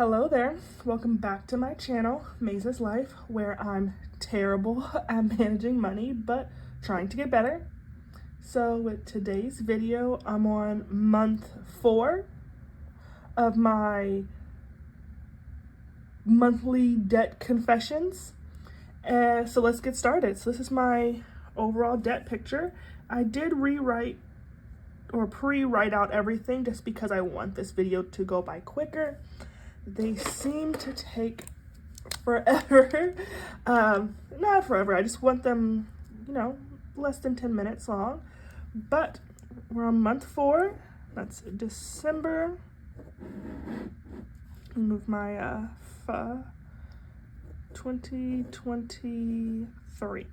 Hello there, welcome back to my channel, Maze's Life, where I'm terrible at managing money, but trying to get better. So with today's video, I'm on month 4 of my monthly debt confessions. So let's get started. So this is my overall debt picture. I did rewrite or pre-write out everything just because I want this video to go by quicker. They seem to take forever. Not forever, I just want them, less than 10 minutes long. But we're on month 4, that's December. Move my 2023.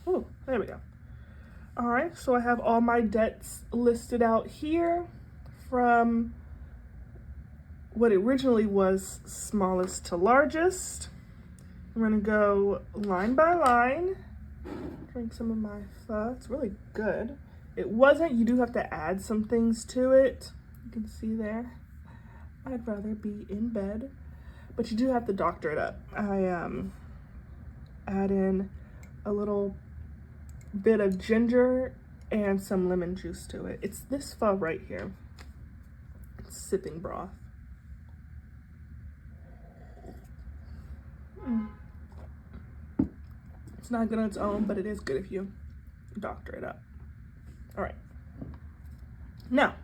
Oh, there we go. All right, so I have all my debts listed out here from what originally was smallest to largest. I'm gonna go line by line. Drink some of my pho. It's really good. It wasn't, you do have to add some things to it. You can see there. I'd rather be in bed, but you do have to doctor it up. I add in a little bit of ginger and some lemon juice to it. It's this pho right here. It's sipping broth. It's not good on its own, but it is good if you doctor it up. All right. Now,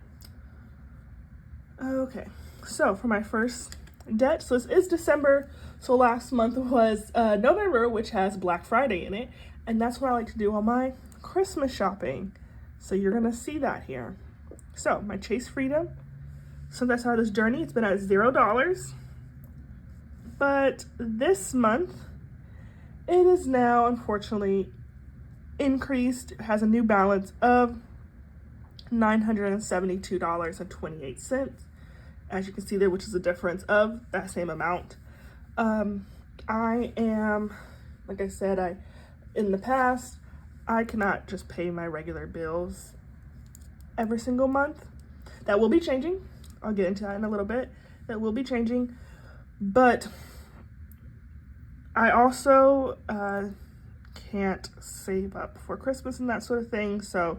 okay. So for my first debt, so this is December. So last month was November, which has Black Friday in it. And that's where I like to do all my Christmas shopping. So you're gonna see that here. So my Chase Freedom. So that's how this journey, it's been at $0. But this month, it is now unfortunately increased. It has a new balance of $972.28. As you can see there, which is a difference of that same amount. I am, like I said, in the past, I cannot just pay my regular bills every single month. That will be changing. I'll get into that in a little bit. That will be changing. But I also can't save up for Christmas and that sort of thing. So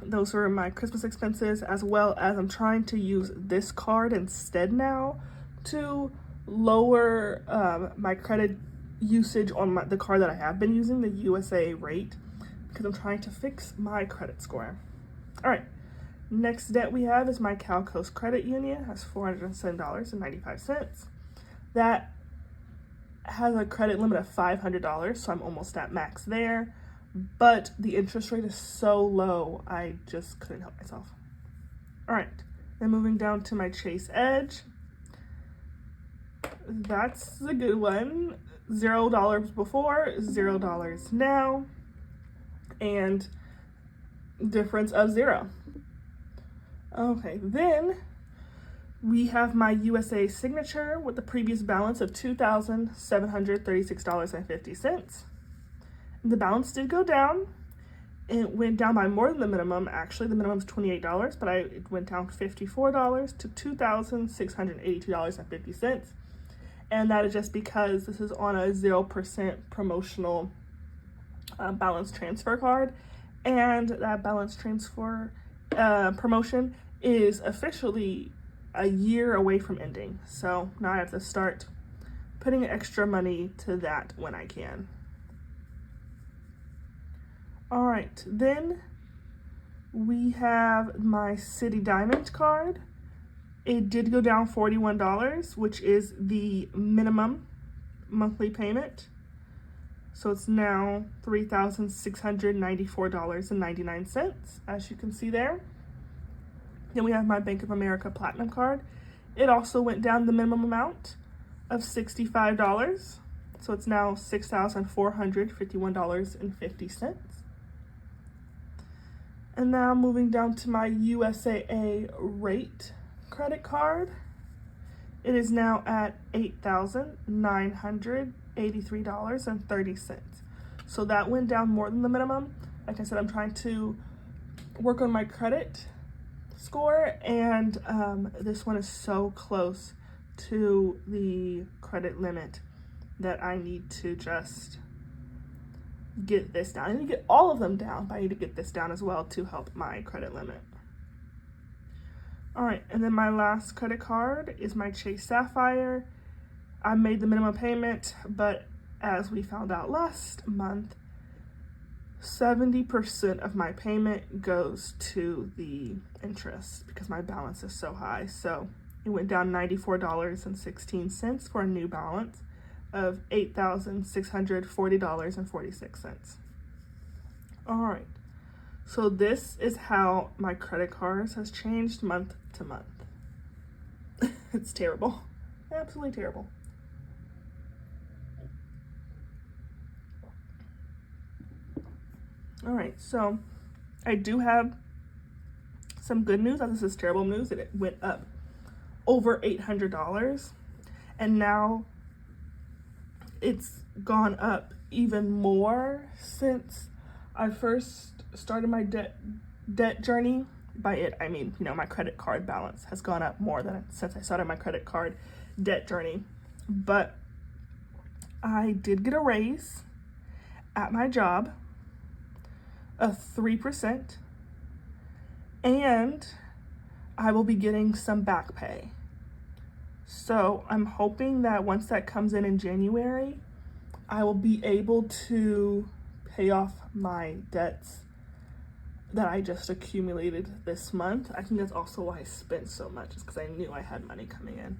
those are my Christmas expenses, as well as I'm trying to use this card instead now to lower my credit usage on the card that I have been using, the USA rate, because I'm trying to fix my credit score. All right, next debt we have is my Cal Coast Credit Union. It has $407.95. That has a credit limit of $500, so I'm almost at max there. But the interest rate is so low, I just couldn't help myself. All right, then moving down to my Chase Edge. That's a good one. $0 before, $0 now, and difference of 0. Okay, then we have my USA Signature with the previous balance of $2,736.50. The balance did go down. It went down by more than the minimum. Actually, the minimum is $28, but it went down $54 to $2,682.50. And that is just because this is on a 0% promotional balance transfer card. And that balance transfer promotion is officially a year away from ending. So now I have to start putting extra money to that when I can. All right, then we have my City Diamond card. It did go down $41, which is the minimum monthly payment. So it's now $3,694.99, as you can see there. Then we have my Bank of America Platinum card. It also went down the minimum amount of $65. So it's now $6,451.50. And now moving down to my USAA rate credit card. It is now at $8,983.30. So that went down more than the minimum. Like I said, I'm trying to work on my credit score, and this one is so close to the credit limit that I need to just get this down. I need to get all of them down, but I need to get this down as well to help my credit limit. All right, and then my last credit card is my Chase Sapphire. I made the minimum payment, but as we found out last month, 70% of my payment goes to the interest because my balance is so high. So it went down $94.16 for a new balance of $8,640.46. All right, so this is how my credit cards has changed month to month. It's terrible, absolutely terrible. All right, so I do have some good news. This is terrible news that it went up over $800, and now it's gone up even more since I first started my debt journey. By it, I mean, my credit card balance has gone up more than since I started my credit card debt journey. But I did get a raise at my job of 3%, and I will be getting some back pay. So I'm hoping that once that comes in January, I will be able to pay off my debts that I just accumulated this month. I think that's also why I spent so much, is because I knew I had money coming in.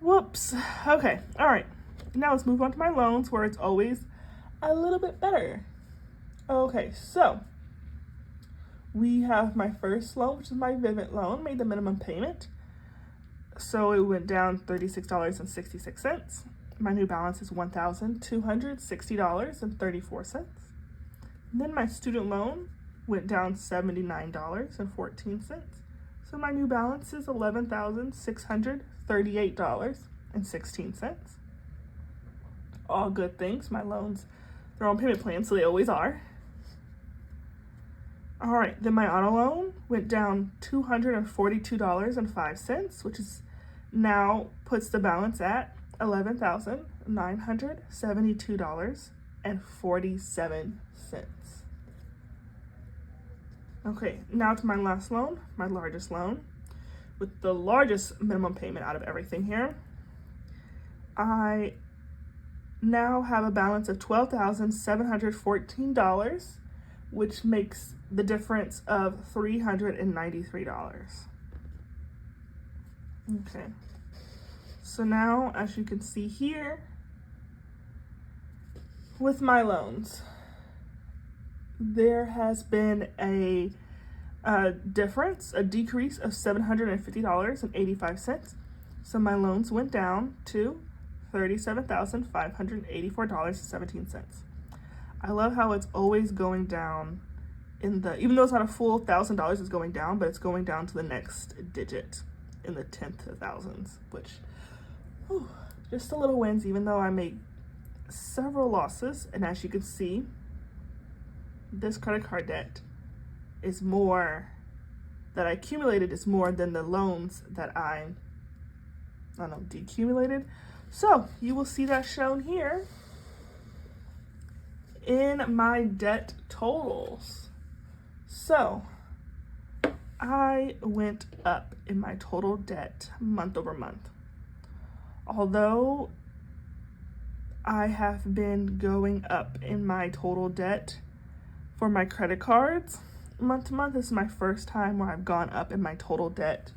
Whoops. Okay, all right. Now let's move on to my loans, where it's always a little bit better. Okay, so we have my first loan, which is my Vivint loan, made the minimum payment. So it went down $36.66. My new balance is $1,260.34. Then my student loan went down $79.14. So my new balance is $11,638.16. All good things. My loans, they're on payment plans, so they always are. All right, then my auto loan went down $242.05, which is now puts the balance at $11,972.47. Okay, now to my last loan, my largest loan, with the largest minimum payment out of everything here. I now have a balance of $12,714, which makes the difference of $393. Okay, so now, as you can see here, with my loans, there has been a decrease of $750.85. So my loans went down to $37,584.17. I love how it's always going down even though it's not a full $1,000 is going down, but it's going down to the next digit in the tenth of thousands, which, just a little wins, even though I made several losses. And as you can see, this credit card debt is more that I accumulated is more than the loans that I decumulated. So you will see that shown here in my debt totals. So I went up in my total debt month over month. Although I have been going up in my total debt for my credit cards month to month, this is my first time where I've gone up in my total debt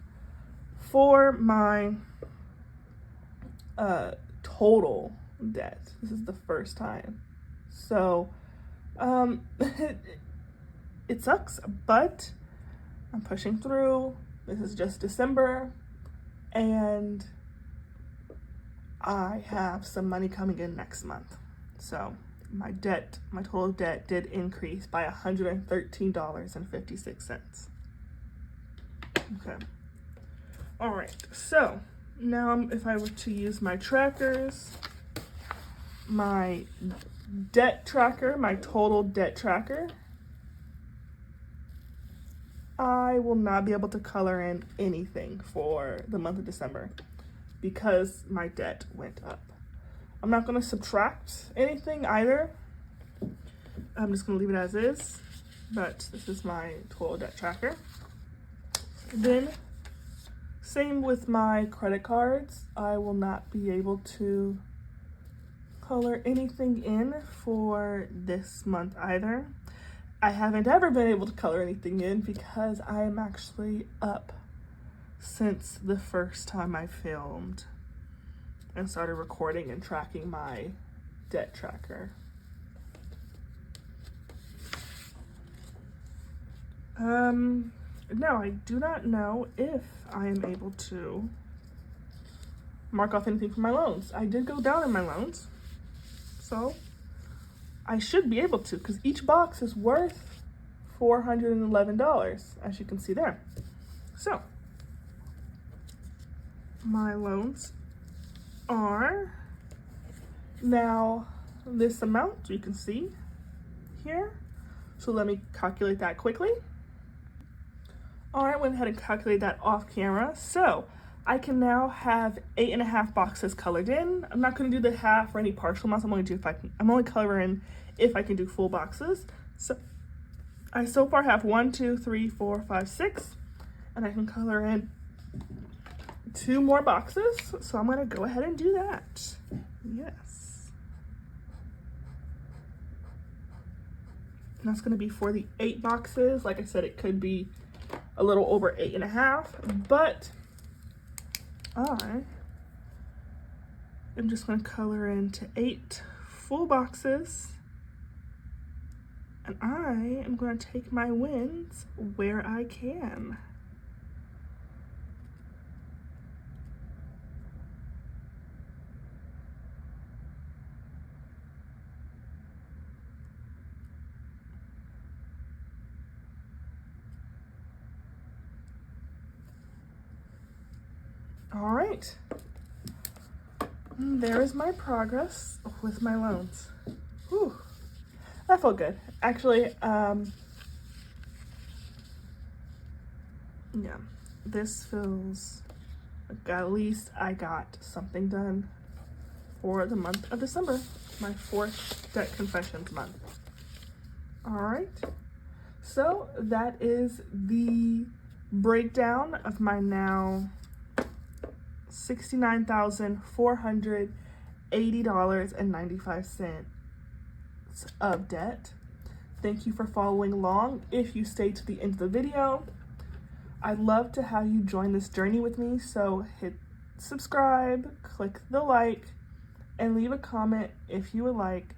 for my total debt. This is the first time. So it sucks, but I'm pushing through. This is just December, and I have some money coming in next month. So my total debt did increase by $113.56. Okay. All right. So now if I were to use my trackers, my debt tracker, my total debt tracker, I will not be able to color in anything for the month of December because my debt went up. I'm not going to subtract anything either. I'm just going to leave it as is, but this is my total debt tracker. Then, same with my credit cards. I will not be able to color anything in for this month either. I haven't ever been able to color anything in because I am actually up since the first time I filmed and started recording and tracking my debt tracker. No, I do not know if I am able to mark off anything for my loans. I did go down in my loans, so I should be able to, because each box is worth $411, as you can see there. So, my loans are now this amount, you can see here. So let me calculate that quickly. All right, went ahead and calculated that off camera. So I can now have 8.5 boxes colored in. I'm not going to do the half or any partial amounts. I'm only coloring if I can do full boxes. So I so far have 1, 2, 3, 4, 5, 6, and I can color in 2 more boxes. So I'm going to go ahead and do that. Yes. And that's going to be for the 8 boxes. Like I said, it could be a little over 8.5, but I am just going to color into 8 full boxes, and I am going to take my wins where I can. All right, there is my progress with my loans. Whew, that felt good. Actually, yeah, this feels like at least I got something done for the month of December, my 4th debt confessions month. All right, so that is the breakdown of my now $69,480.95 of debt. Thank you for following along. If you stayed to the end of the video, I'd love to have you join this journey with me. So hit subscribe, click the like, and leave a comment if you would like.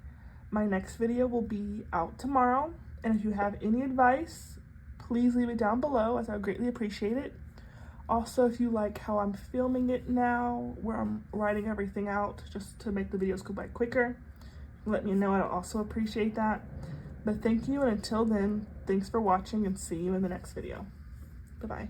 My next video will be out tomorrow. And if you have any advice, please leave it down below, as I would greatly appreciate it. Also, if you like how I'm filming it now, where I'm writing everything out just to make the videos go by quicker, let me know. I'd also appreciate that. But thank you, and until then, thanks for watching, and see you in the next video. Bye-bye.